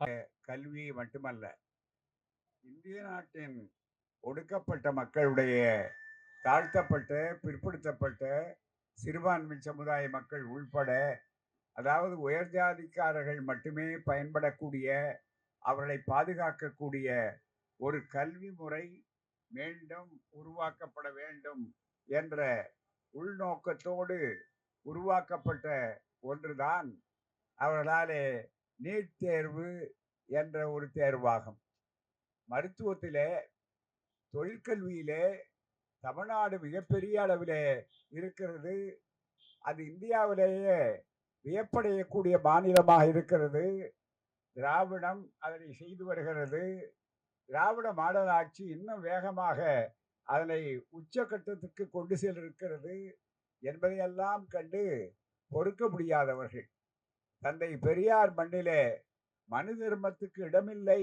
கல்வி மட்டுமல்ல, இந்திய நாட்டின் ஒடுக்கப்பட்ட மக்களுடைய, தாழ்த்தப்பட்ட, பிற்படுத்தப்பட்ட சிறுபான்மை சமுதாய மக்கள் உள்பட, அதாவது உயர் ஜாதிக்காரர்கள் மட்டுமே பயன்படக்கூடிய, அவர்களை பாதுகாக்கக்கூடிய ஒரு கல்வி முறை மீண்டும் உருவாக்கப்பட வேண்டும் என்ற உள்நோக்கத்தோடு உருவாக்கப்பட்ட ஒன்றுதான் அவர்களாலே நீட் தேர்வு என்ற ஒரு தேர்வாகும். மருத்துவத்திலே, தொழிற்கல்வியிலே தமிழ்நாடு மிகப்பெரிய அளவிலே இருக்கிறது. அது இந்தியாவிலேயே வியப்படையக்கூடிய மாநிலமாக இருக்கிறது. திராவிடம் அதனை செய்து வருகிறது. திராவிட மாடல் ஆட்சி இன்னும் வேகமாக அதனை உச்சகட்டத்துக்கு கொண்டு சென்றிருக்கிறது என்பதையெல்லாம் கண்டு பொறுக்க முடியாதவர்கள், தந்தை பெரியார் மண்ணிலே மனு தர்மத்துக்கு இடமில்லை,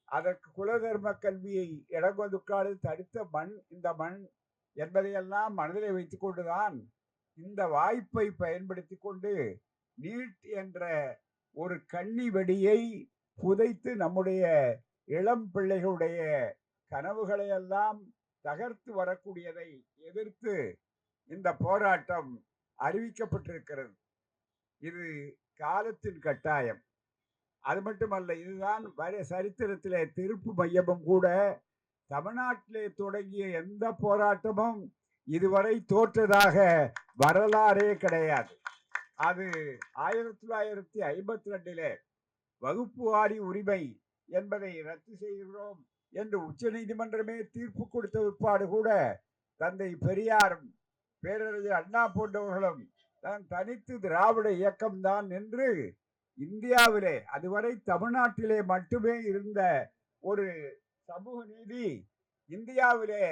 அதற்கு குலதர்ம கல்வியை இடங்கொதுக்காடு தடுத்த மண் இந்த மண் என்பதையெல்லாம் மனதிலே வைத்துக் கொண்டுதான் இந்த வாய்ப்பை பயன்படுத்தி கொண்டு நீட் என்ற ஒரு கன்னி வெடியை புதைத்து நம்முடைய இளம் பிள்ளைகளுடைய கனவுகளை எல்லாம் தகர்த்து வரக்கூடியதை எதிர்த்து இந்த போராட்டம் அறிவிக்கப்பட்டிருக்கிறது. இது காலத்தின் கட்டாயம். அது மட்டுமல்ல, இதுதான் சரித்திரத்திலே திருப்பு மையமும் கூட. தமிழ்நாட்டிலே தொடங்கிய எந்த போராட்டமும் இதுவரை தோற்றதாக வரலாறே கிடையாது. அது 1952 வகுப்பு வாரி உரிமை என்பதை ரத்து செய்கிறோம் என்று உச்ச நீதிமன்றமே தீர்ப்பு கொடுத்த பிற்பாடு கூட தந்தை பெரியாரும் பேரறிஞர் அண்ணா போன்றவர்களும் தனித்து திராவிட இயக்கம்தான் என்று இந்தியாவிலே, அதுவரை தமிழ்நாட்டிலே மட்டுமே இருந்த ஒரு சமூக நீதி இந்தியாவிலே,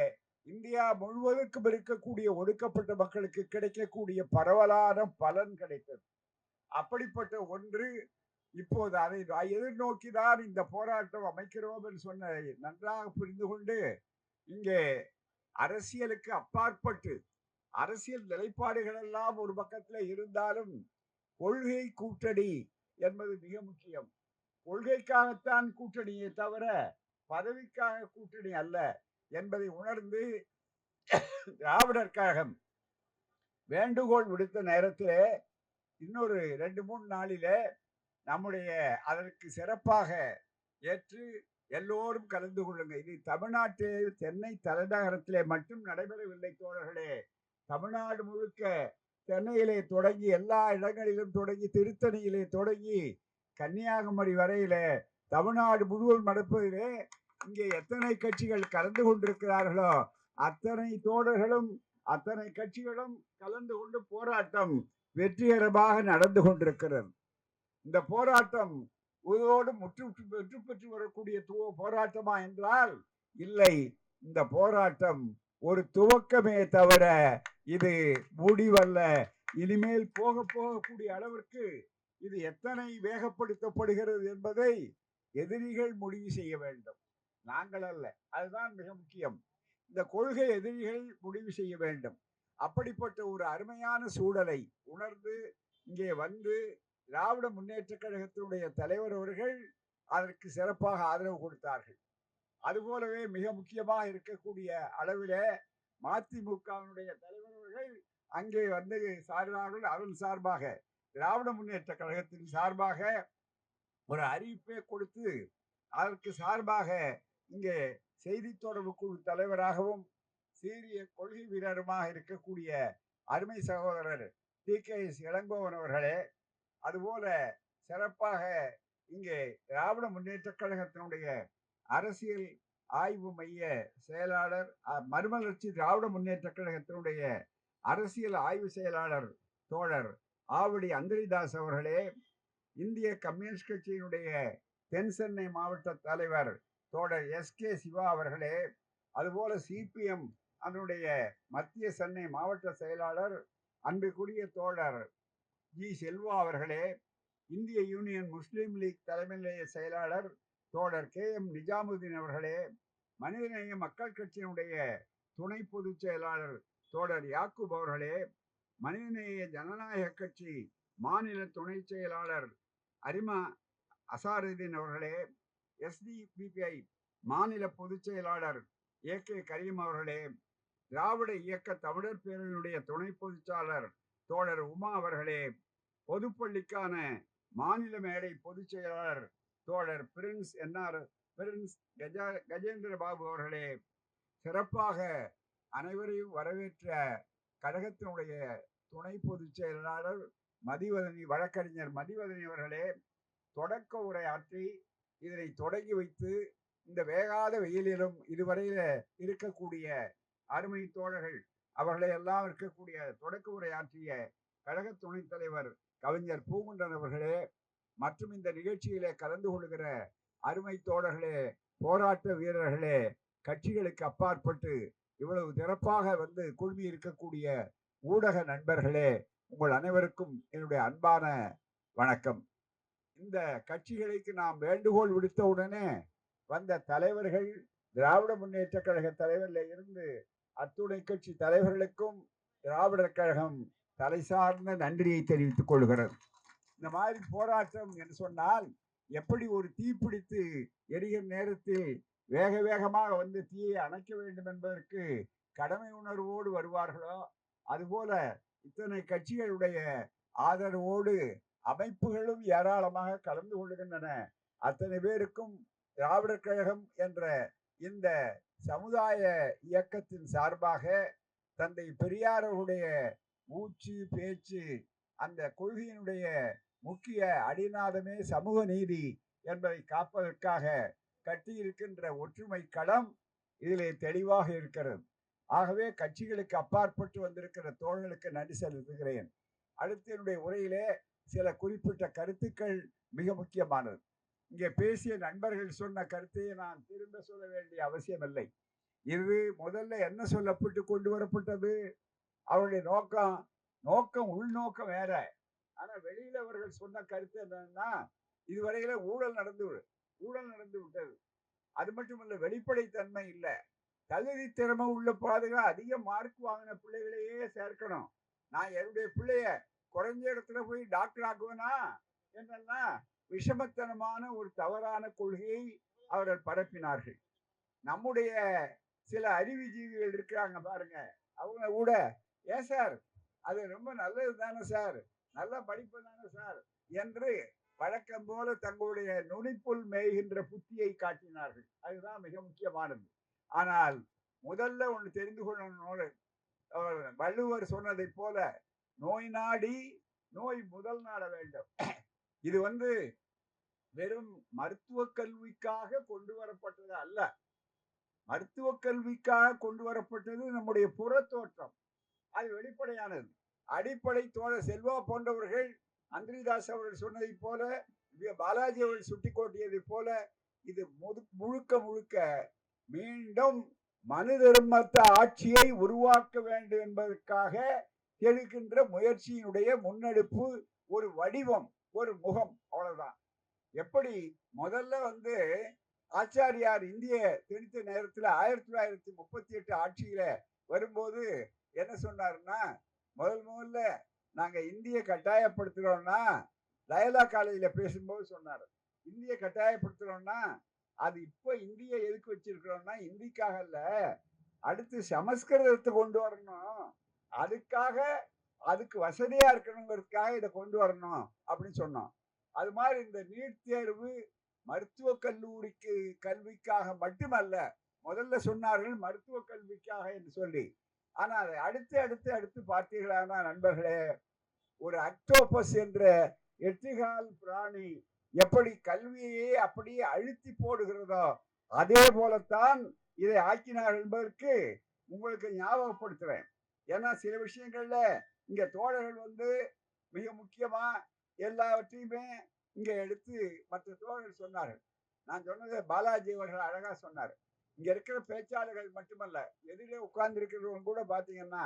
இந்தியா முழுவதற்கும் இருக்கக்கூடிய ஒடுக்கப்பட்ட மக்களுக்கு கிடைக்கக்கூடிய பரவலான பலன் கிடைத்தது. அப்படிப்பட்ட ஒன்று இப்போது அதை எதிர்நோக்கிதான் இந்த போராட்டம் அமைக்கிறோம் என்று சொன்ன நன்றாக புரிந்து கொண்டு, இங்கே அரசியலுக்கு அப்பாற்பட்டு அரசியல் நிலைப்பாடுகள் எல்லாம் ஒரு பக்கத்தில் இருந்தாலும் கொள்கை கூட்டணி என்பது மிக முக்கியம். கொள்கைக்காகத்தான் கூட்டணியை தவிர பதவிக்காக கூட்டணி அல்ல என்பதை உணர்ந்து திராவிடர் கழகம் வேண்டுகோள் விடுத்த நேரத்திலே இன்னொரு 2-3 நாளிலே நம்முடைய அதற்கு சிறப்பாக ஏற்று எல்லோரும் கலந்து கொள்ளுங்க. இது தமிழ்நாட்டில் சென்னை தலைநகரத்திலே மட்டும் நடைபெறவில்லை தோழர்களே. தமிழ்நாடு முழுக்க, சென்னையிலே தொடங்கி எல்லா இடங்களிலும் தொடங்கி, திருத்தணியிலே தொடங்கி கன்னியாகுமரி வரையிலே தமிழ்நாடு முழுவதும் நடப்பதிலே இங்கே எத்தனை கட்சிகள் கலந்து கொண்டிருக்கிறார்களோ அத்தனை தோழர்களும் அத்தனை கட்சிகளும் கலந்து கொண்டு போராட்டம் வெற்றிகரமாக நடந்து கொண்டிருக்கிறது. இந்த போராட்டம் இதோடு வெற்றி பெற்று வரக்கூடிய போராட்டமா என்றால் இல்லை. இந்த போராட்டம் ஒரு துவக்கமே தவிர இது முடிவல்ல. இனிமேல் போக போகக்கூடிய அளவிற்கு இது எத்தனை வேகப்படுத்தப்படுகிறது என்பதை எதிரிகள் முடிவு செய்ய வேண்டும், நாங்கள் அல்ல. அதுதான் மிக முக்கியம். இந்த கொள்கை எதிரிகள் முடிவு செய்ய வேண்டும். அப்படிப்பட்ட ஒரு அருமையான சூழலை உணர்ந்து இங்கே வந்து திராவிட முன்னேற்ற கழகத்தினுடைய தலைவர் அவர்கள் அதற்கு சிறப்பாக ஆதரவு கொடுத்தார்கள். அதுபோலவே மிக முக்கியமாக இருக்கக்கூடிய அளவிலே மதிமுகவினுடைய தலைவர் அவர்கள் அங்கே வந்து சார்பார்கள். அதன் சார்பாக திராவிட முன்னேற்ற கழகத்தின் சார்பாக ஒரு அறிவிப்பை கொடுத்து அதற்கு சார்பாக இங்கே செய்தி தொடர்பு குழு தலைவராகவும் சீரிய கொள்கை வீரருமாக இருக்கக்கூடிய அருமை சகோதரர் டி.கே.எஸ். இளங்கோவன் அவர்களே, அதுபோல சிறப்பாக இங்கே திராவிட முன்னேற்ற கழகத்தினுடைய அரசியல் ஆய்வு மைய செயலாளர், மறுமலர்ச்சி திராவிட முன்னேற்ற கழகத்தினுடைய அரசியல் ஆய்வு செயலாளர் தோழர் ஆவடி அந்தரிதாஸ் அவர்களே, இந்திய கம்யூனிஸ்ட் கட்சியினுடைய தென் சென்னை மாவட்ட தலைவர் தோழர் எஸ்.கே. சிவா அவர்களே, அதுபோல சிபிஎம் அதனுடைய மத்திய சென்னை மாவட்ட செயலாளர் அன்புக்குரிய தோழர் ஜி செல்வா அவர்களே, இந்திய யூனியன் முஸ்லீம் லீக் தலைமை நிலைய செயலாளர் தோழர் கே.எம். நிஜாமுதீன் அவர்களே, மனிதநேய மக்கள் கட்சியினுடைய துணை பொதுச் செயலாளர் தோழர் யாக்கூப் அவர்களே, மனிதநேய ஜனநாயக கட்சி மாநில துணை செயலாளர் அசாருதீன் அவர்களே, SDPI மாநில பொதுச் செயலாளர் AK கரீம் அவர்களே, திராவிட இயக்க தமிழர் பேரவையினுடைய துணை பொதுச்சாளர் தோழர் உமா அவர்களே, பொதுப்பள்ளிக்கான மாநில மேடை பொதுச் செயலாளர் தோழர் பிரின்ஸ் கஜேந்திர பாபு அவர்களே, சிறப்பாக அனைவரையும் வரவேற்ற கழகத்தினுடைய துணை பொதுச் செயலாளர் வழக்கறிஞர் மதிவதனி அவர்களே, தொடக்க உரை ஆற்றி இதனை தொடங்கி வைத்து இந்த வேகாத வெயிலிலும் இதுவரையில இருக்கக்கூடிய அருமை தோழர்கள் அவர்களை எல்லாம் இருக்கக்கூடிய தொடக்க உரை ஆற்றிய கழக துணைத் தலைவர் கவிஞர் பூங்குன்றன் அவர்களே, மற்றும் இந்த நிகழ்ச்சியிலே கலந்து கொள்கிற அருமை தோழர்களே, போராட்ட வீரர்களே, கட்சிகளுக்கு அப்பாற்பட்டு இவ்வளவு சிறப்பாக வந்து குழுமி இருக்கக்கூடிய ஊடக நண்பர்களே, உங்கள் அனைவருக்கும் என்னுடைய அன்பான வணக்கம். இந்த கட்சிகளுக்கு நாம் வேண்டுகோள் விடுத்த உடனே வந்த தலைவர்கள், திராவிட முன்னேற்ற கழக தலைவரில் இருந்து அத்துணை கட்சி தலைவர்களுக்கும் திராவிடர் கழகம் தலை சார்ந்த நன்றியை தெரிவித்துக் கொள்கிறது. இந்த மாதிரி போராட்டம் என்று சொன்னால் எப்படி ஒரு தீப்பிடித்து எரிகிற நேரத்தில் வேக வேகமாக வந்து தீயை அணைக்க வேண்டும் என்பதற்கு கடமை உணர்வோடு வருவார்களோ, அதுபோல இத்தனை கட்சிகளுடைய ஆதரவோடு அமைப்புகளும் ஏராளமாக கலந்து கொள்கின்றன. அத்தனை பேருக்கும் திராவிடர் கழகம் என்ற இந்த சமுதாய இயக்கத்தின் சார்பாக தந்தை பெரியார் அவருடைய மூச்சு பேச்சு, அந்த கொள்கையினுடைய முக்கிய அடிநாதமே சமூக நீதி என்பதை காப்பதற்காக கட்டியிருக்கின்ற ஒற்றுமை களம் இதிலே தெளிவாக இருக்கிறது. ஆகவே கட்சிகளுக்கு அப்பாற்பட்டு வந்திருக்கிற தோழர்களுக்கு நன்றி செலுத்துகிறேன். அடுத்த என்னுடைய உரையிலே சில குறிப்பிட்ட கருத்துக்கள் மிக முக்கியமானது. இங்கே பேசிய நண்பர்கள் சொன்ன கருத்தையை நான் திரும்ப சொல்ல வேண்டிய அவசியமில்லை. இது முதல்ல என்ன சொல்லப்பட்டு கொண்டு வரப்பட்டது? அவருடைய நோக்கம் உள்நோக்கம் வேற. ஆனா வெளியில அவர்கள் சொன்ன கருத்து என்னன்னா, இதுவரையில ஊழல் நடந்து விட்டது. அது மட்டுமல்ல, வெளிப்படைத்தன்மை இல்லை. தகுதி திறமை உள்ள பாதுகா அதிக மார்க் வாங்கின பிள்ளைகளையே சேர்க்கணும். நான் என்னுடைய பிள்ளைய குறைஞ்ச இடத்துல போய் டாக்டர் ஆக்குவேனா என்னெல்லாம் விஷமத்தனமான ஒரு தவறான கொள்கையை அவர்கள் பரப்பினார்கள். நம்முடைய சில அறிவுஜீவிகள் இருக்கிறாங்க பாருங்க, அவங்க கூட ஏன் சார் அது ரொம்ப நல்லது தானே சார், நல்ல படிப்பு தானே சார் என்று வழக்கம் போல தங்களுடைய நுனிப்புல் மேய்கின்ற புத்தியை காட்டினார்கள். அதுதான் மிக முக்கியமானது. ஆனால் முதல்ல ஒன்று தெரிந்து கொள்ளணும், வள்ளுவர் சொன்னதை போல நோய் நாடி நோய் முதல் நாட வேண்டும். இது வெறும் மருத்துவ கல்விக்காக கொண்டு வரப்பட்டது அல்ல. மருத்துவ கல்விக்காக கொண்டு வரப்பட்டது நம்முடைய புற தோற்றம், அது வெளிப்படையானது. அடிப்படை தோழர் செல்வா போன்றவர்கள், அந்திரிதாஸ் அவர்கள் சொன்னதை போல, பாலாஜி அவர்கள் சுட்டிக்காட்டியதை போல, இது முழுக்க மீண்டும் மனு தர்மத்த ஆட்சியை உருவாக்க வேண்டும் என்பதற்காக எடுக்கின்ற முயற்சியினுடைய முன்னெடுப்பு, ஒரு வடிவம், ஒரு முகம், அவ்வளவுதான். எப்படி முதல்ல ஆச்சாரியார் இந்திய திணித்த நேரத்தில் 1938 ஆட்சியில வரும்போது என்ன சொன்னாருன்னா, முதல்ல நாங்க இந்திய கட்டாயப்படுத்துறோம்னா, லயலா காலேஜில் பேசும்போது சொன்னார், இந்திய கட்டாயப்படுத்துறோம்னா அது இப்ப இந்திய எதுக்கு வச்சிருக்கிறோம்னா இந்திக்காக இல்ல, அடுத்து சமஸ்கிருதத்தை கொண்டு வரணும், அதுக்கு வசதியா இருக்கணுங்கிறதுக்காக இதை கொண்டு வரணும் அப்படின்னு சொன்னோம். அது மாதிரி இந்த நீட் தேர்வு மருத்துவ கல்விக்காக மட்டுமல்ல, முதல்ல சொன்னார்கள் மருத்துவ கல்விக்காக என்று சொல்லி. ஆனா அதை அடுத்து பார்த்தீர்களானா நண்பர்களே, ஒரு அக்டோபஸ் என்ற எட்டுகால் பிராணி எப்படி கல்வியையே அப்படியே அழுத்தி போடுகிறதோ அதே போலத்தான் இதை ஆக்கினார்கள் என்பதற்கு உங்களுக்கு ஞாபகப்படுத்துறேன். ஏன்னா சில விஷயங்கள்ல இங்க தோழர்கள் மிக முக்கியமா எல்லாவற்றையுமே இங்க எடுத்து மற்ற தோழர்கள் சொன்னார்கள். நான் சொன்னதை பாலாஜி அவர்கள் அழகா சொன்னார். இங்க இருக்கிற பேச்சாளர்கள் மட்டுமல்ல, எதிரே உட்கார்ந்து இருக்கிறவங்க கூட பாத்தீங்கன்னா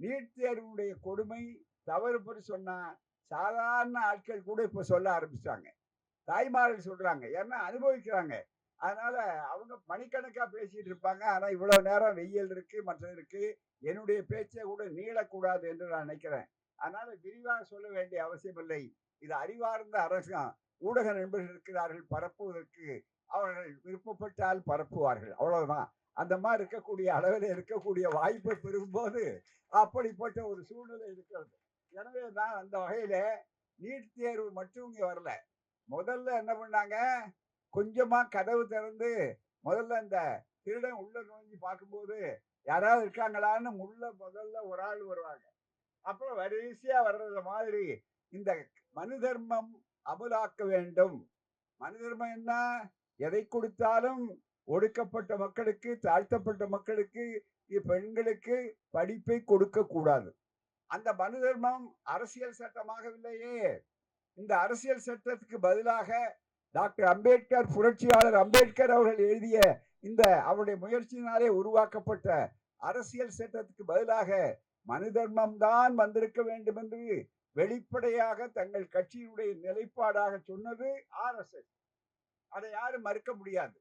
நீட் தேர்வுடைய கொடுமை தவறு சொன்னா சாதாரண ஆட்கள் கூட இப்ப சொல்ல ஆரம்பிச்சாங்க. தாய்மார்கள் சொல்றாங்க, ஏன்னா அனுபவிக்கிறாங்க. அதனால அவங்க மணிக்கணக்கா பேசிட்டு இருப்பாங்க. ஆனா இவ்வளவு நேரம் வெயில் இருக்கு, மற்றது இருக்கு, என்னுடைய பேச்சை கூட நீளக்கூடாது என்று நான் நினைக்கிறேன். அதனால விரிவாக சொல்ல வேண்டிய அவசியம் இல்லை. இது அறிவார்ந்த அரசாங்கம். ஊடக நண்பர்கள் இருக்கிறார்கள் பரப்புவதற்கு. அவர்கள் விருப்பப்பட்டால் பரப்புவார்கள், அவ்வளவுதான். அந்த மாதிரி இருக்கக்கூடிய அளவில் இருக்கக்கூடிய வாய்ப்பை பெறும்போது அப்படிப்பட்ட ஒரு சூழ்நிலை இருக்கிறது. எனவே தான் அந்த வகையில நீட் தேர்வு மட்டும் இங்க வரல. முதல்ல என்ன பண்ணாங்க, கொஞ்சமா கதவு திறந்து முதல்ல இந்த திருடன் உள்ள நுழைஞ்சு பார்க்கும்போது யாராவது இருக்காங்களான்னு முதல்ல ஒரு ஆள் வருவாங்க. அப்புறம் வரிசையா வர்றது மாதிரி இந்த மனு தர்மம் அமலாக்க வேண்டும். மனு தர்மம் என்ன? எதை கொடுத்தாலும் ஒடுக்கப்பட்ட மக்களுக்கு, தாழ்த்தப்பட்ட மக்களுக்கு, பெண்களுக்கு படிப்பை கொடுக்க கூடாது. அந்த மனு தர்மம் அரசியல் சட்டமாகவில்லையே. இந்த அரசியல் சட்டத்துக்கு பதிலாக டாக்டர் அம்பேத்கர், புரட்சியாளர் அம்பேத்கர் அவர்கள் எழுதிய இந்த அவருடைய முயற்சியினாலே உருவாக்கப்பட்ட அரசியல் சட்டத்துக்கு பதிலாக மனு தர்மம் தான் வந்திருக்க வேண்டும் என்று வெளிப்படையாக தங்கள் கட்சியினுடைய நிலைப்பாடாக சொன்னது RSS. அதை யாரும் மறுக்க முடியாது.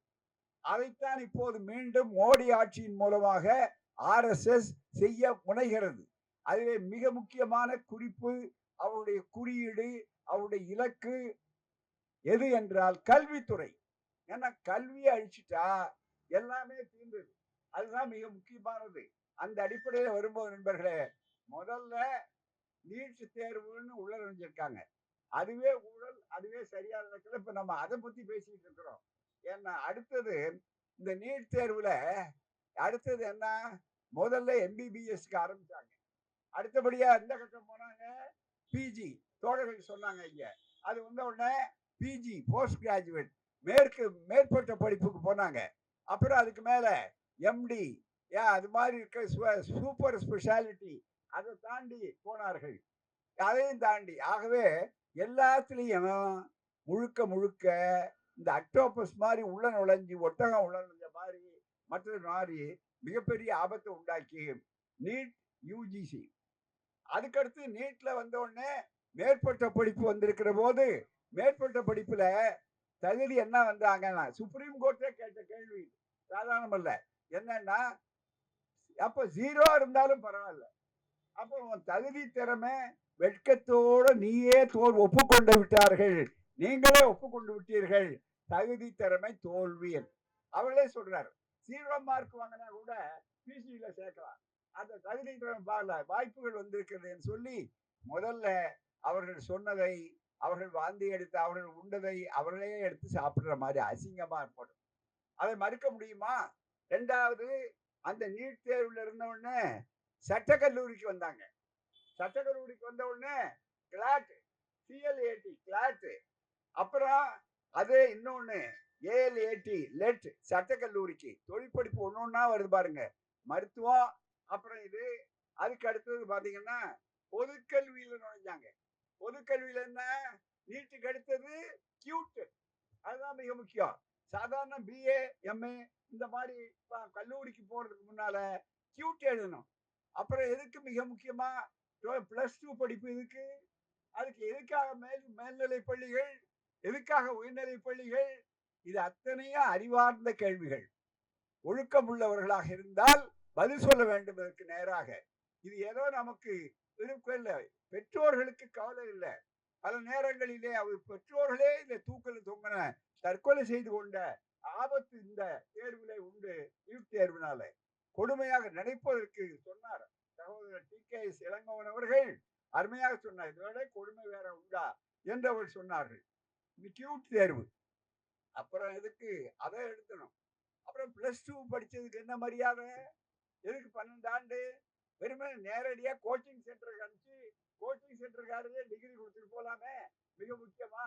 அதைத்தான் இப்போது மீண்டும் மோடி ஆட்சியின் மூலமாக RSS செய்ய முனைகிறது. அதிலே மிக முக்கியமான குறிப்பு, அவருடைய குறியீடு, அவருடைய இலக்கு எது என்றால் கல்வித்துறை. ஏன்னா கல்வியை அழிச்சிட்டா எல்லாமே தீர்ந்தது. அதுதான் மிக முக்கியமானது. அந்த அடிப்படையில் வரும்போது நண்பர்களே, முதல்ல நீட் தேர்வுன்னு உள்ள நுழைஞ்சிருக்காங்க. அதுவே ஊழல், அதுவே சரியா நடக்கல. இப்ப நம்ம அதை பத்தி பேசிட்டு இருக்கிறோம். ஏன்னா அடுத்தது இந்த நீட் தேர்வுல அடுத்தது என்ன, முதல்ல MBBSக்கு ஆரம்பிச்சாங்க. அடுத்தபடியா எந்த கட்டம் போனாங்க, பிஜி. தோழர்கள் சொன்னாங்க இங்க, அது வந்த உடனே பிஜி போஸ்ட் கிராஜுவேட் மேற்பட்ட படிப்புக்கு போனாங்க. அப்புறம் அதுக்கு மேல எம்டி, அது மாதிரி இருக்க சூப்பர் ஸ்பெஷாலிட்டி, அதை தாண்டி போனார்கள். அதையும் தாண்டி ஆகவே எல்லாத்துலேயும் முழுக்க முழுக்க இந்த அக்டோபஸ் மாதிரி உள்ள நுழைஞ்சி, ஒட்டகம் உள்ள நுழைஞ்ச மாதிரி மற்ற மாதிரி மிகப்பெரிய ஆபத்தை உண்டாக்கி நீட் யூஜிசி. அதுக்கடுத்து நீட்ல வந்த உடனே மேற்பட்ட படிப்பு வந்திருக்கிற போது மேற்பட்ட படிப்புல தகுதி என்ன வந்தாங்கன்னா, சுப்ரீம் கோர்ட்டே கேட்ட கேள்வி சாதாரணம் அல்ல. என்னன்னா, அப்ப 0 இருந்தாலும் பரவாயில்ல, அப்போ தகுதி திறமை வெட்கத்தோட நீயே ஒப்புக்கொண்டு விட்டார்கள், நீங்களே ஒப்புக்கொண்டு விட்டீர்கள், தகுதி திறமை தோல்வி. அவர்களே சொல்றாரு, 0 மார்க் வாங்கினா கூட பிசியில சேர்க்கலாம், அந்த தகுதி திறமை வாய்ப்புகள் வந்திருக்கிறது சொல்லி முதல்ல அவர்கள் சொன்னதை, அவர்கள் வாந்தி எடுத்து அவர்கள் உண்டதை அவர்களே எடுத்து சாப்பிடுற மாதிரி அசிங்கமா ஏற்படும். அதை மறுக்க முடியுமா? இரண்டாவது, அந்த நீட் தேர்வுல இருந்த உடனே சட்டக்கல்லூரிக்கு வந்தாங்க. சட்டக்கல்லூரிக்கு வந்த உடனே கிளாட், CLAT கிளாட், அப்புறம் அது இன்னொன்னு ALAT லெட். சட்டக்கல்லூரிக்கு தொழிற்படிப்பு ஒன்னொன்னா வருது பாருங்க, மருத்துவம், அப்புறம் இது. அதுக்கு அடுத்தது பாத்தீங்கன்னா பொதுக்கல்வியில நுழைஞ்சாங்க. பொதுக்கல்வியில என்ன, நீட்டுக்கு அடுத்தது கியூட், அதுதான் மிக முக்கியம். சாதாரண BA MA இந்த மாதிரி கல்லூரிக்கு போறதுக்கு முன்னால கியூட் எழுதணும். அப்புறம் எதுக்கு மிக முக்கியமா +2 படிப்பு இதுக்கு, அதுக்கு எதுக்காக மேல்நிலை பள்ளிகள், எதுக்காக உயர்நிலை பள்ளிகள், இது அத்தனையும் அறிவார்ந்த கேள்விகள். ஒழுக்கம் உள்ளவர்களாக இருந்தால் பதில் சொல்ல வேண்டும் இதற்கு நேராக. இது ஏதோ நமக்கு இல்லை, பெற்றோர்களுக்கு கவலை இல்லை. பல நேரங்களிலே அவர் பெற்றோர்களே இந்த தூக்கில் தொங்கின தற்கொலை செய்து கொண்ட ஆபத்து இந்த தேர்விலே உண்டு. நீட் தேர்வினால கொடுமையாக நினைப்பதற்கு சொன்னார் சகோதரர் TKS இளங்கோவன் அவர்கள், அருமையாக சொன்னார். இதோட கொடுமை வேற உண்டா என்று அவர் சொன்னார்கள். கியூட் தேர்வு. அப்புறம் எதுக்கு அதை எடுக்கணும்? அப்புறம் +2 படிச்சதுக்கு என்ன மரியாதை? எதுக்கு 12 ஆண்டு? வெறுமே நேரடியா கோச்சிங் சென்டருக்கு அனுப்பிச்சு கோச்சிங் சென்டருக்காரே டிகிரி கொடுத்துட்டு போலாமே, மிக முக்கியமா.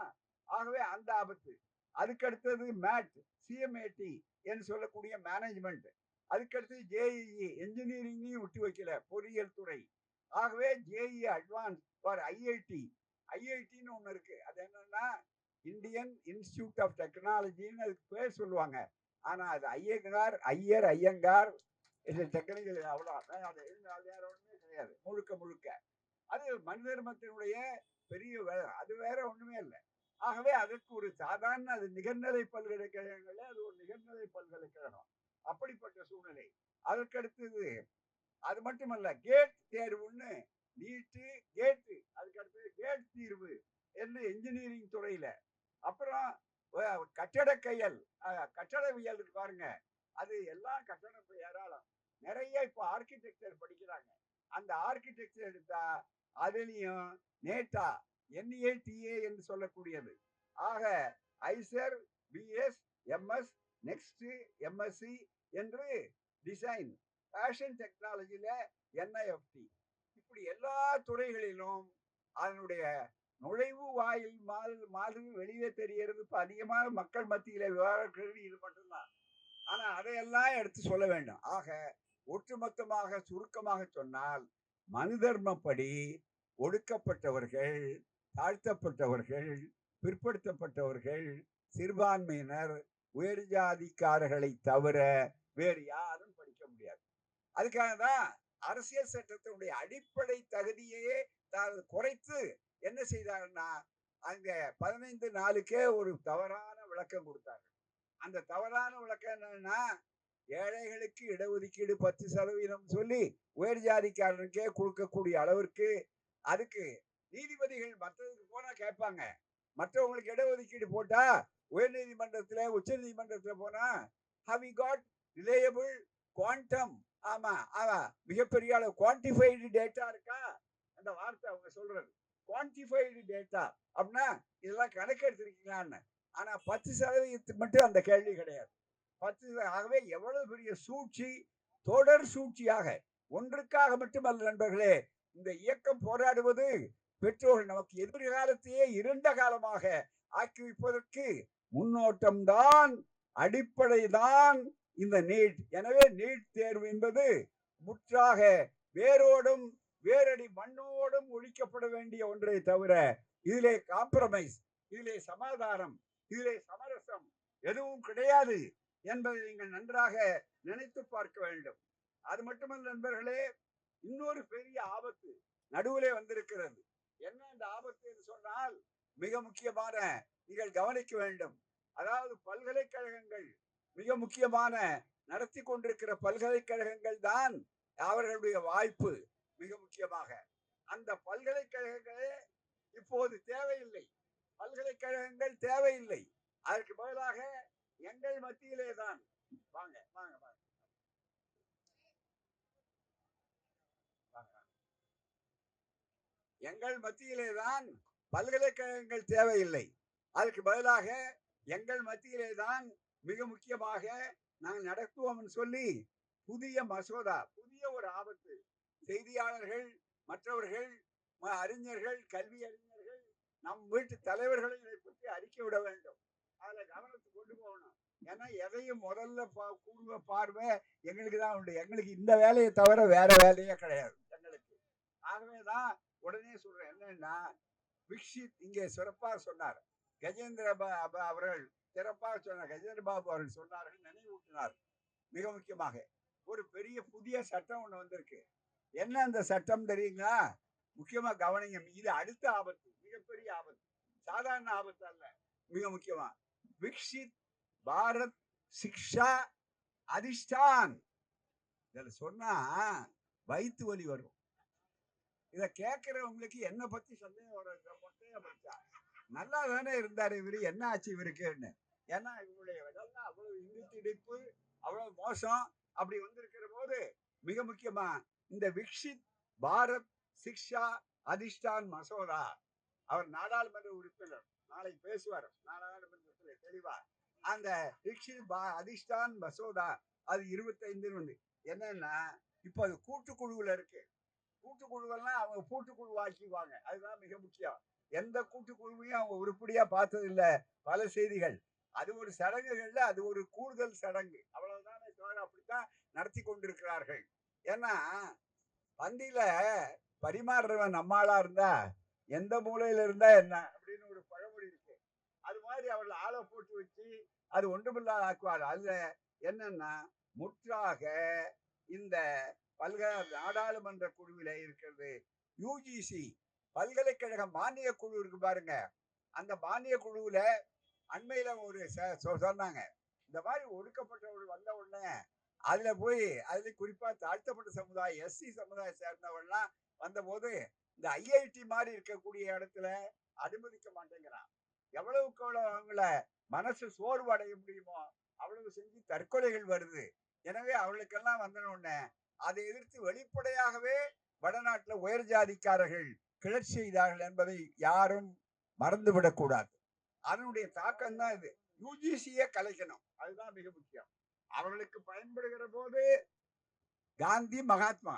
ஆகவே அந்த ஆபத்து. அதுக்கு அடுத்தது மேட், CMAT என்று சொல்லக்கூடிய மேனேஜ்மெண்ட். அதுக்கடுத்து JEE என்ஜினியரிங்கையும் விட்டு வைக்கல, பொறியியல் துறை. ஆகவே JEE அட்வான்ஸ் ஃபார் IITன்னு ஒண்ணு இருக்கு. அது என்னன்னா இந்தியன் இன்ஸ்டிடியூட் ஆஃப் டெக்னாலஜின்னு அதுக்கு பேர் சொல்லுவாங்க. ஆனா அது ஐயங்கார் டெக்னிக்கல், அவ்வளோ அது வேற ஒண்ணுமே கிடையாது. முழுக்க முழுக்க அது மனு தர்மத்தினுடைய பெரிய அது வேற ஒண்ணுமே இல்லை. ஆகவே அதற்கு ஒரு சாதாரண, அது நிகர்நிலை பல்கலைக்கழகங்கள்ல அது ஒரு நிகர்நிலை பல்கலைக்கழகம். அப்படிப்பட்ட சூழ்நிலை. அதற்கடுத்தது அது மட்டுமல்ல, கேட் தேர்வுன்னு நீட்டு கேட்டு, அதுக்கு அடுத்தது கேட் தீர்வு என்று என்ஜினியரிங் துறையில. அப்புறம் கட்டடக்கையல், கட்டடவியல் இருக்கு பாருங்க. அது எல்லாம் கட்டடம் இப்ப ஏராளம். நிறைய இப்போ ஆர்கிடெக்சர் படிக்கிறாங்க. அந்த ஆர்கிடெக்சர் எடுத்தா அதுலயும் நேட்டா, NATA என்று சொல்லக்கூடியது. ஆக ஐசர், பிஎஸ், எம்எஸ், நெக்ஸ்ட், எம்எஸ்சி என்று டிசைன், ஃபேஷன் டெக்னாலஜில NIFT, இப்படி எல்லா துறைகளிலும் அதனுடைய நுழைவு வாயில் மாதிரி வெளியே தெரிகிறது. இப்ப அதிகமான மக்கள் மத்தியில விவாதங்கள் இது மட்டும்தான். ஆனா அதையெல்லாம் எடுத்து சொல்ல வேண்டும். ஆக ஒட்டுமொத்தமாக சுருக்கமாக சொன்னால், மனு தர்மப்படி ஒடுக்கப்பட்டவர்கள், தாழ்த்தப்பட்டவர்கள், பிற்படுத்தப்பட்டவர்கள், சிறுபான்மையினர், உயர் ஜாதிக்காரர்களை தவிர வேறு யாரும் படிக்க முடியாது. அதுக்காக தான் அரசியல் சட்டத்தினுடைய அடிப்படை தகுதியையே குறைத்து என்ன செய்தாங்கன்னா, அங்க 15 நாளுக்கே ஒரு தவறான விளக்கம் கொடுத்தாங்க. அந்த தவறான விளக்கம் என்னன்னா, ஏழைகளுக்கு இடஒதுக்கீடு 10% சொல்லி உயர் ஜாதிக்காரனுக்கே கொடுக்கக்கூடிய அளவிற்கு, அதுக்கு நீதிபதிகள் மற்றதுக்கு போனா கேட்பாங்க. மற்றவங்களுக்கு இடஒதுக்கீடு போட்டா உயர் நீதிமன்றத்துல, உச்ச நீதிமன்றத்துல போனா have you got reliable quantum, ஆமா ஆமா மிகப்பெரிய அளவு குவான்டிஃபைடு டேட்டா இருக்கா, அந்த வார்த்தை அவங்க சொல்றது குவான்டிஃபைடு டேட்டா அப்படின்னா இதெல்லாம் கணக்கு எடுத்திருக்கீங்களான்னு. ஆனா 10% மட்டும் அந்த கேள்வி கிடையாது. 10 ஆகவே எவ்வளவு பெரிய சூழ்ச்சி, தொடர் சூழ்ச்சியாக, ஒன்றுக்காக மட்டுமல்ல நண்பர்களே. இந்த இயக்கம் போராடுவது பெற்றோர்கள் நமக்கு எதிர்காலத்தையே இருண்ட காலமாக ஆக்கி வைப்பதற்கு முன்னோட்டம்தான், அடிப்படைதான் இந்த நீட். எனவே நீட் தேர்வு என்பது முற்றாக வேரோடும் வேரடி மண்ணோடும் ஒழிக்கப்பட வேண்டிய ஒன்றை தவிர இதிலே காம்ப்ரமைஸ், இதிலே சமாதானம், இதிலே சமரசம் எதுவும் கிடையாது என்பதை நீங்கள் நன்றாக நினைத்து பார்க்க வேண்டும். அது மட்டுமல்ல நண்பர்களே, இன்னொரு பெரிய ஆபத்து நடுவிலே வந்திருக்கிறது. என்ன அந்த ஆபத்து என்று சொன்னால், மிக முக்கியமான, நீங்கள் கவனிக்க வேண்டும். அதாவது பல்கலைக்கழகங்கள், மிக முக்கியமான நடத்தி கொண்டிருக்கிற பல்கலைக்கழகங்கள் தான் அவர்களுடைய வாய்ப்பு. மிக முக்கியமாக அந்த பல்கலைக்கழகங்களே இப்போது தேவையில்லை. பல்கலைக்கழகங்கள் தேவையில்லை. அதற்கு பதிலாக எங்கள் மத்தியிலே தான், வாங்க வாங்க வாங்க, எங்கள் மத்தியிலே தான் பல்கலைக்கழகங்கள் தேவையில்லை. அதற்கு பதிலாக எங்கள் மத்தியிலே தான் மிக முக்கியமாக நாங்கள் நடத்துவோம் சொல்லி புதிய மசோதா, புதிய ஒரு ஆபத்து. செய்தியாளர்கள், மற்றவர்கள், அறிஞர்கள், கல்வி அறிஞர்கள், நம் வீட்டு தலைவர்களை இதை பற்றி அறிக்கை விட வேண்டும். அதுல கவனத்துக்கு கொண்டு போகணும். ஏன்னா எதையும் முதல்ல கூடுவ பார்வை எங்களுக்கு தான் உண்டு. எங்களுக்கு இந்த வேலையை தவிர வேற வேலையே கிடையாது எங்களுக்கு. ஆகவேதான் உடனே சொல்றேன். என்னன்னா, விக்ஷித் இங்கே சிறப்பாக சொன்னார். கஜேந்திர அவர்கள் சிறப்பாக சொன்னார். கஜேந்திர பாபு அவர்கள் சொன்னார்கள், நினைவூட்டினார். மிக முக்கியமாக ஒரு பெரிய புதிய சட்டம் ஒண்ணு வந்திருக்கு. என்ன அந்த சட்டம் தெரியுங்களா? முக்கியமா கவனிங்க. இது அடுத்த ஆபத்து, மிகப்பெரிய ஆபத்து, சாதாரண ஆபத்து அல்ல. மிக முக்கியமா விக்ஷித் பாரத் சிக்ஷா அதிஷ்டான். இதில் சொன்னா வயிற்று வலி வரும். இத கேட்கிறவங்களுக்கு என்ன பத்தி சந்தேகம் வரும். நல்லா தானே இருந்தாரு இவரு, என்ன ஆச்சு இவருக்குன்னு. ஏன்னா இவருடைய இதெல்லாம் அவ்வளவு இடிப்பு, அவ்வளவு மோசம். அப்படி வந்திருக்கிற போது மிக முக்கியமா இந்த விக்ஷித் பாரத் சிக்ஷா அதிஷ்டான் மசோதா, அவர் நாடாளுமன்ற உறுப்பினர், நாளை பேசுவார் நாடாளுமன்றத்தில் தெளிவா. அந்த விக்ஷித் அதிஷ்டான் மசோதா அது 25 என்னன்னா, இப்ப அது கூட்டுக்குழுவில் இருக்கு. கூட்டுக்குழுவெல்லாம் அவங்க கூட்டுக்குழு ஆக்கிவாங்க. அதுதான் மிக முக்கியம். எந்த கூட்டுக்குழுவையும் அவங்க உருப்படியா பார்த்தது இல்ல. பல செய்திகள், அது ஒரு சடங்குகள்ல அது ஒரு கூடுதல் சடங்கு, அவ்வளவுதானே தவிர அப்படித்தான் நடத்தி கொண்டிருக்கிறார்கள். ஏன்னா பந்தியில பரிமாறுறவன் நம்மாளா இருந்தா எந்த மூலையில இருந்தா என்ன அப்படின்னு ஒரு பழமொழி இருக்கு. அது மாதிரி அவர்கள் ஆளை போட்டு வச்சு அது ஒன்றுமில்லாத ஆக்குவார். அதுல என்னன்னா, முற்றாக இந்த நாடாளுமன்ற குழுவில இருக்கிறது யுஜிசி, பல்கலைக்கழக மானிய குழு இருக்கு பாருங்க. அந்த மானிய குழுவுல அண்மையில ஒரு சொன்னாங்க, இந்த மாதிரி ஒடுக்கப்பட்டவர்கள் வந்த உடனே அதுல போய், அதுல குறிப்பா தாழ்த்தப்பட்ட சமுதாயம், எஸ்சி சமுதாயம் சேர்ந்தவர்கள்லாம் வந்த போது இந்த IIT மாதிரி இருக்கக்கூடிய இடத்துல அனுமதிக்க மாட்டேங்கிறான். எவ்வளவுக்கு எவ்வளவு அவங்கள மனசு சோர்வு அடைய முடியுமோ அவ்வளவு செஞ்சு தற்கொலைகள் வருது. எனவே அவர்களுக்கெல்லாம் வந்தனொடனே அதை எதிர்த்து வெளிப்படையாகவே வடநாட்டுல உயர் ஜாதிக்காரர்கள் கிளர்ச்சி செய்தார்கள் என்பதை யாரும் மறந்துவிடக் கூடாது. அதனுடைய தாக்கம் தான் இது. யுஜிசியை கலைக்கணும், அதுதான் மிக முக்கியம். அவர்களுக்கு பயன்படுகிற போது காந்தி மகாத்மா,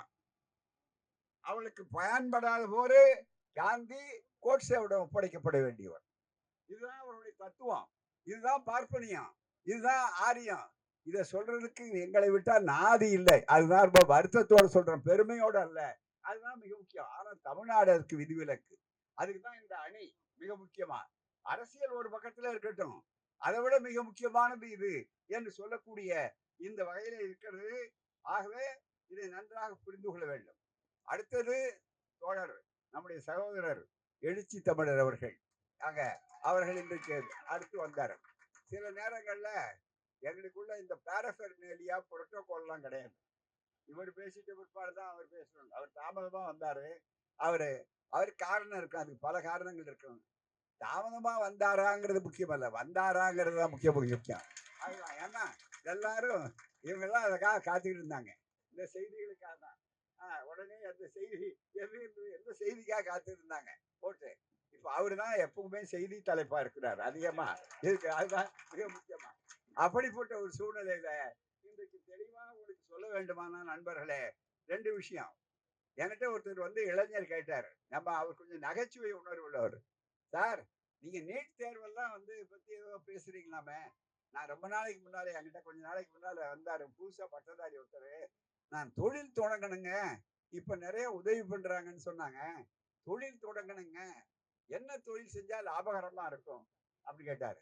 அவளுக்கு பயன்படாத போது காந்தி கோட்சேவிடம் ஒப்படைக்கப்பட வேண்டியவர். இதுதான் அவருடைய தத்துவம், இதுதான் பார்ப்பனியம், இதுதான் ஆரியம். இதை சொல்றதுக்கு எங்களை விட்டா நாதி இல்லை. அதுதான் ரொம்ப வருத்தத்தோட சொல்றேன், பெருமையோட அல்ல. அதுதான் மிக முக்கியம். ஆனா தமிழ்நாடு அதுக்கு விதிவிலக்கு. அதுக்குதான் இந்த அணி மிக முக்கியமா. அரசியல் ஒரு பக்கத்துல இருக்கட்டும், அதை விட மிக முக்கியமானது இது என்று சொல்லக்கூடிய இந்த வகையில இருக்கிறது. ஆகவே இதை நன்றாக புரிந்து கொள்ள வேண்டும். அடுத்தது தோழர் நம்முடைய சகோதரர் எழுச்சி தமிழர் அவர்கள். ஆக அவர்கள் இன்றைக்கு அடுத்து வந்தார். சில நேரங்கள்ல எங்களுக்குள்ள இந்த பேரஃபெர்னேலியா புரோட்டோகால்லாம் கிடையாது. இவர் பேசிட்டு பிற்பாடுதான் அவர் பேசணும். அவர் தாமதமா வந்தாரு. அவரு காரணம் இருக்கும், அதுக்கு பல காரணங்கள் இருக்கும். தாமதமா வந்தாராங்கிறது முக்கியம் அல்ல, வந்தாராங்கிறது தான் முக்கியம். அதுதான். ஏன்னா எல்லாரும் இவங்கெல்லாம் அதுக்காக காத்துக்கிட்டு இருந்தாங்க, இந்த செய்திகளுக்காக தான். உடனே அந்த செய்தி எந்த செய்திக்காக காத்துட்டு இருந்தாங்க போட்டு. இப்ப அவரு தான் எப்பவுமே செய்தி தலைப்பா இருக்கிறார் அதிகமா இருக்கு. அதுதான் மிக முக்கியமா. அப்படிப்பட்ட ஒரு சூழ்நிலையில இன்றைக்கு தெளிவா உங்களுக்கு சொல்ல வேண்டுமானா நண்பர்களே, 2 விஷயம். என்கிட்ட ஒருத்தர் வந்து இளைஞர் கேட்டார். அவர் கொஞ்சம் நகைச்சுவை உணர்வு உள்ளவர். சார், நீங்க நீட் தேர்வெல்லாம் வந்து பத்தி ஏதோ பேசுறீங்களாமே. நான் ரொம்ப நாளைக்கு முன்னாலே என்கிட்ட கொஞ்ச நாளைக்கு முன்னால வந்தாரு புதுசா பட்டதாரி ஒருத்தர். நான் தொழில் தொடங்கணுங்க, இப்ப நிறைய உதவி பண்றாங்கன்னு சொன்னாங்க. தொழில் தொடங்கணுங்க, என்ன தொழில் செஞ்சா லாபகரமா இருக்கும் அப்படி கேட்டாரு.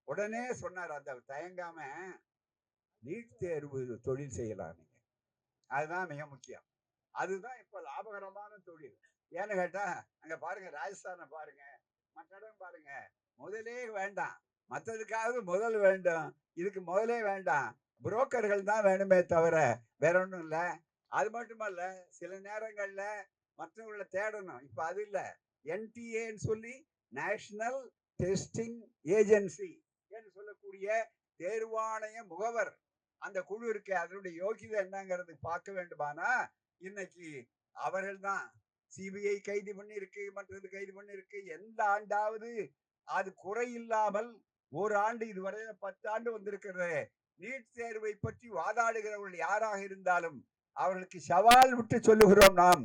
உடனே சொன்னார் அந்த தயங்காம, நீட் தேர்வு தொழில் செய்யலாம் நீங்க, அதுதான் மிக முக்கியம். அதுதான் இப்ப லாபகரமான தொழில். ஏன்னு கேட்டா, அங்க பாருங்க, ராஜஸ்தான பாருங்க, மற்ற இடம் பாருங்க, முதலே வேண்டாம், மற்றதுக்காவது முதல் வேண்டும், இதுக்கு முதலே வேண்டாம். புரோக்கர்கள் தான் வேணுமே தவிர வேற ஒன்றும் இல்லை. அது மட்டுமல்ல, சில நேரங்கள்ல மற்றவங்களை தேடணும். இப்ப அது இல்லை. என்டிஏன்னு சொல்லி நேஷனல் டெஸ்டிங் ஏஜென்சி என்று சொல்லக்கூடிய தேர்வாணைய முகவர் அந்த குழு இருக்கு. அதனுடைய யோகிதை என்னங்கிறது பார்க்க வேண்டுமானா இன்னைக்கு அவர்கள் தான் சிபிஐ கைது பண்ணிருக்கு, மற்றது கைது பண்ணிருக்கு. எந்த ஆண்டாவது அது குறையில்லாமல் ஒரு ஆண்டு, இதுவரை 10 ஆண்டு வந்திருக்கிறது. நீட் தேர்வை பற்றி வாதாடுகிறவர்கள் யாராக இருந்தாலும் அவர்களுக்கு சவால் விட்டு சொல்லுகிறோம் நாம்.